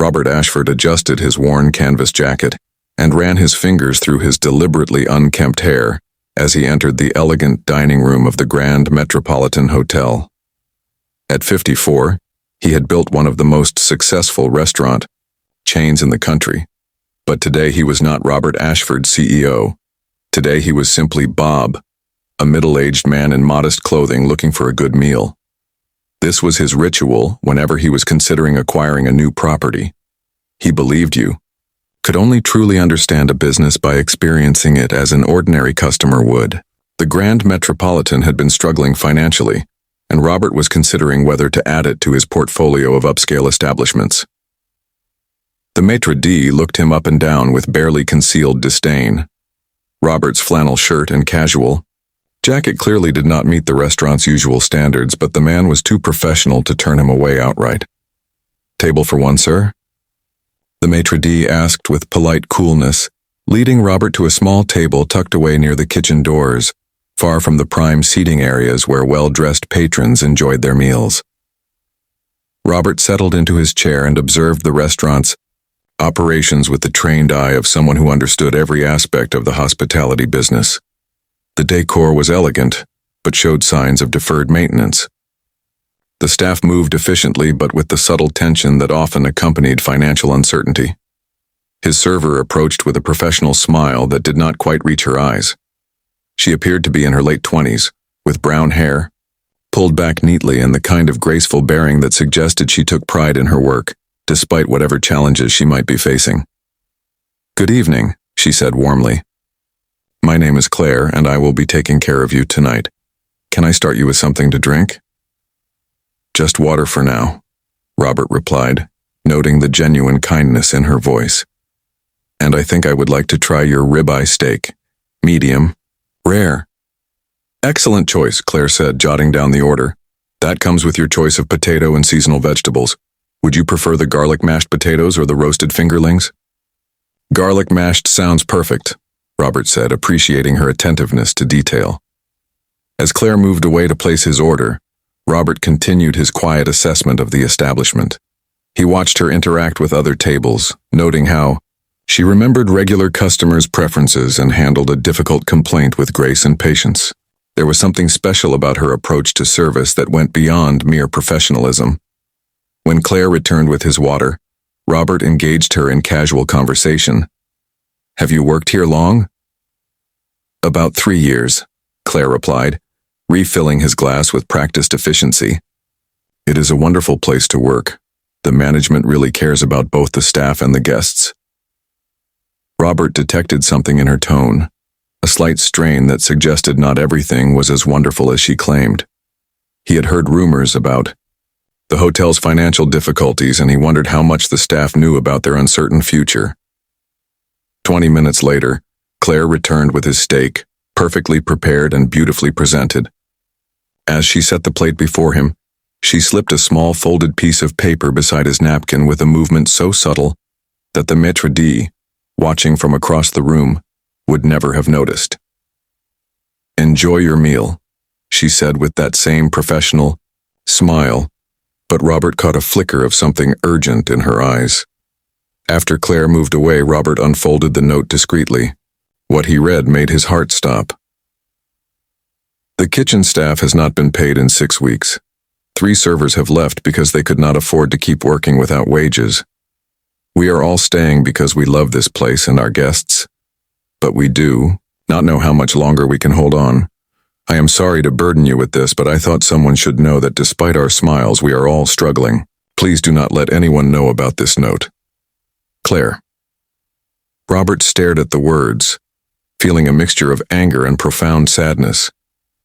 Robert Ashford adjusted his worn canvas jacket and ran his fingers through his deliberately unkempt hair as he entered the elegant dining room of the Grand Metropolitan Hotel. At 54, he had built one of the most successful restaurant chains in the country. But today he was not Robert Ashford, CEO. Today he was simply Bob, a middle-aged man in modest clothing looking for a good meal. This was his ritual whenever he was considering acquiring a new property. He believed you could only truly understand a business by experiencing it as an ordinary customer would. The Grand Metropolitan had been struggling financially, and Robert was considering whether to add it to his portfolio of upscale establishments. The maitre d' looked him up and down with barely concealed disdain. Robert's flannel shirt and casual jacket clearly did not meet the restaurant's usual standards, but the man was too professional to turn him away outright. "Table for one, sir?" The maitre d' asked with polite coolness, leading Robert to a small table tucked away near the kitchen doors, far from the prime seating areas where well-dressed patrons enjoyed their meals. Robert settled into his chair and observed the restaurant's operations with the trained eye of someone who understood every aspect of the hospitality business. The decor was elegant, but showed signs of deferred maintenance. The staff moved efficiently, but with the subtle tension that often accompanied financial uncertainty. His server approached with a professional smile that did not quite reach her eyes. She appeared to be in her late 20s, with brown hair, pulled back neatly, and the kind of graceful bearing that suggested she took pride in her work, despite whatever challenges she might be facing. "Good evening," she said warmly. "My name is Claire, and I will be taking care of you tonight. Can I start you with something to drink?" "Just water for now," Robert replied, noting the genuine kindness in her voice. "And I think I would like to try your ribeye steak. Medium, rare." "Excellent choice," Claire said, jotting down the order. "That comes with your choice of potato and seasonal vegetables. Would you prefer the garlic mashed potatoes or the roasted fingerlings?" "Garlic mashed sounds perfect," Robert said, appreciating her attentiveness to detail. As Claire moved away to place his order, Robert continued his quiet assessment of the establishment. He watched her interact with other tables, noting how she remembered regular customers' preferences and handled a difficult complaint with grace and patience. There was something special about her approach to service that went beyond mere professionalism. When Claire returned with his water, Robert engaged her in casual conversation. "Have you worked here long?" "About 3 years," Claire replied, refilling his glass with practiced efficiency. "It is a wonderful place to work. The management really cares about both the staff and the guests." Robert detected something in her tone, a slight strain that suggested not everything was as wonderful as she claimed. He had heard rumors about the hotel's financial difficulties, and he wondered how much the staff knew about their uncertain future. 20 minutes later, Claire returned with his steak, perfectly prepared and beautifully presented. As she set the plate before him, she slipped a small folded piece of paper beside his napkin with a movement so subtle that the maitre d', watching from across the room, would never have noticed. "Enjoy your meal," she said with that same professional smile, but Robert caught a flicker of something urgent in her eyes. After Claire moved away, Robert unfolded the note discreetly. What he read made his heart stop. "The kitchen staff has not been paid in 6 weeks. 3 servers have left because they could not afford to keep working without wages. We are all staying because we love this place and our guests. But we do not know how much longer we can hold on. I am sorry to burden you with this, but I thought someone should know that despite our smiles, we are all struggling. Please do not let anyone know about this note. Claire." Robert stared at the words, feeling a mixture of anger and profound sadness.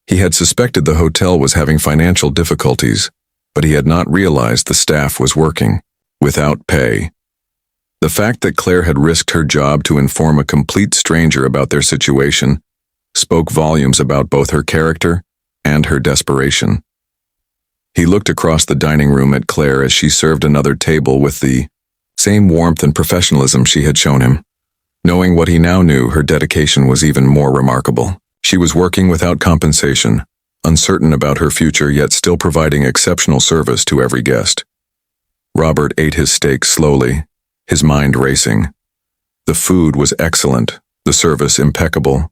He had suspected the hotel was having financial difficulties, but he had not realized the staff was working without pay. The fact that Claire had risked her job to inform a complete stranger about their situation spoke volumes about both her character and her desperation. He looked across the dining room at Claire as she served another table with the same warmth and professionalism she had shown him. Knowing what he now knew, her dedication was even more remarkable. She was working without compensation, uncertain about her future, yet still providing exceptional service to every guest. Robert ate his steak slowly, his mind racing. The food was excellent, the service impeccable,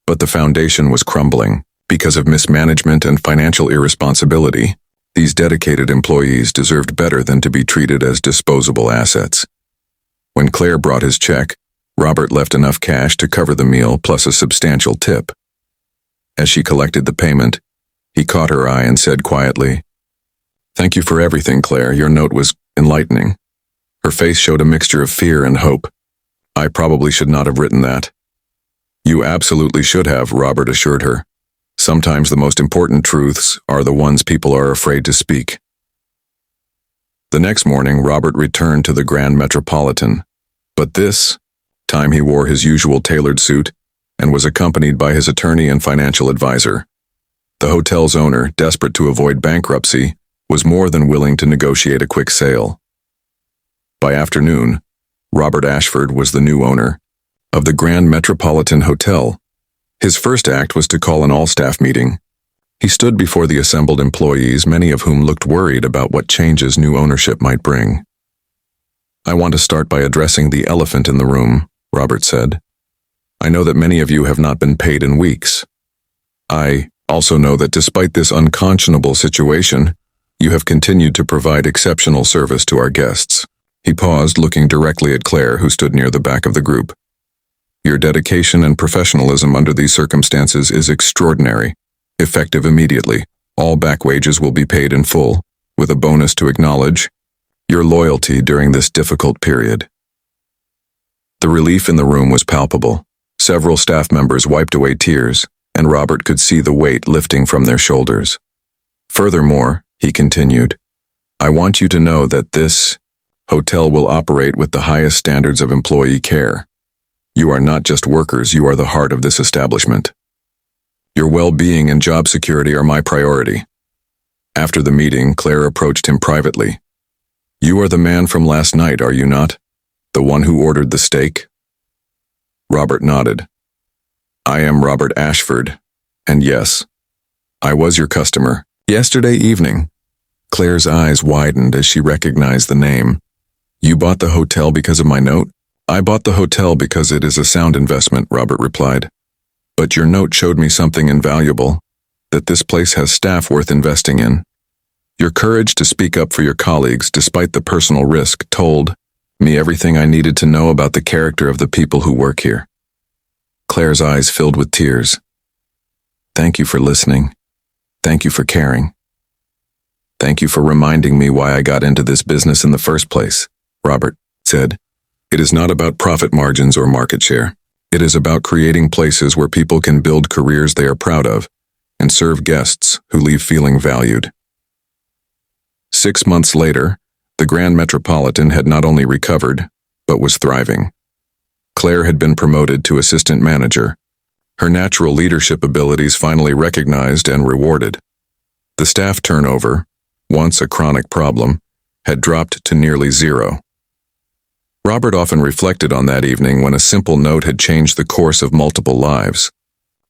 but the foundation was crumbling. Because of mismanagement and financial irresponsibility, these dedicated employees deserved better than to be treated as disposable assets. When Claire brought his check, Robert left enough cash to cover the meal plus a substantial tip. As she collected the payment, he caught her eye and said quietly, "Thank you for everything, Claire. Your note was enlightening." Her face showed a mixture of fear and hope. "I probably should not have written that." "You absolutely should have," Robert assured her. "Sometimes the most important truths are the ones people are afraid to speak." The next morning, Robert returned to the Grand Metropolitan, but this time he wore his usual tailored suit and was accompanied by his attorney and financial advisor. The hotel's owner, desperate to avoid bankruptcy, was more than willing to negotiate a quick sale. By afternoon, Robert Ashford was the new owner of the Grand Metropolitan Hotel. His first act was to call an all-staff meeting. He stood before the assembled employees, many of whom looked worried about what changes new ownership might bring. "I want to start by addressing the elephant in the room," Robert said. "I know that many of you have not been paid in weeks. I also know that despite this unconscionable situation, you have continued to provide exceptional service to our guests." He paused, looking directly at Claire, who stood near the back of the group. "Your dedication and professionalism under these circumstances is extraordinary. Effective immediately, all back wages will be paid in full, with a bonus to acknowledge your loyalty during this difficult period." The relief in the room was palpable. Several staff members wiped away tears, and Robert could see the weight lifting from their shoulders. "Furthermore," he continued, "I want you to know that this hotel will operate with the highest standards of employee care. You are not just workers, you are the heart of this establishment. Your well-being and job security are my priority." After the meeting, Claire approached him privately. "You are the man from last night, are you not? The one who ordered the steak?" Robert nodded. "I am Robert Ashford, and yes, I was your customer yesterday evening." Claire's eyes widened as she recognized the name. "You bought the hotel because of my note?" "I bought the hotel because it is a sound investment," Robert replied. "But your note showed me something invaluable, that this place has staff worth investing in. Your courage to speak up for your colleagues despite the personal risk told me everything I needed to know about the character of the people who work here." Claire's eyes filled with tears. "Thank you for listening. Thank you for caring. Thank you for reminding me why I got into this business in the first place," Robert said. "It is not about profit margins or market share. It is about creating places where people can build careers they are proud of and serve guests who leave feeling valued." 6 months later, the Grand Metropolitan had not only recovered, but was thriving. Claire had been promoted to assistant manager, her natural leadership abilities finally recognized and rewarded. The staff turnover, once a chronic problem, had dropped to nearly zero. Robert often reflected on that evening when a simple note had changed the course of multiple lives.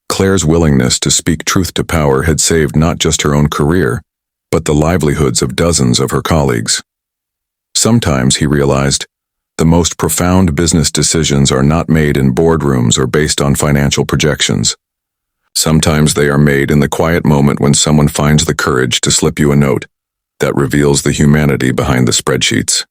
Claire's willingness to speak truth to power had saved not just her own career, but the livelihoods of dozens of her colleagues. Sometimes, he realized, the most profound business decisions are not made in boardrooms or based on financial projections. Sometimes they are made in the quiet moment when someone finds the courage to slip you a note that reveals the humanity behind the spreadsheets.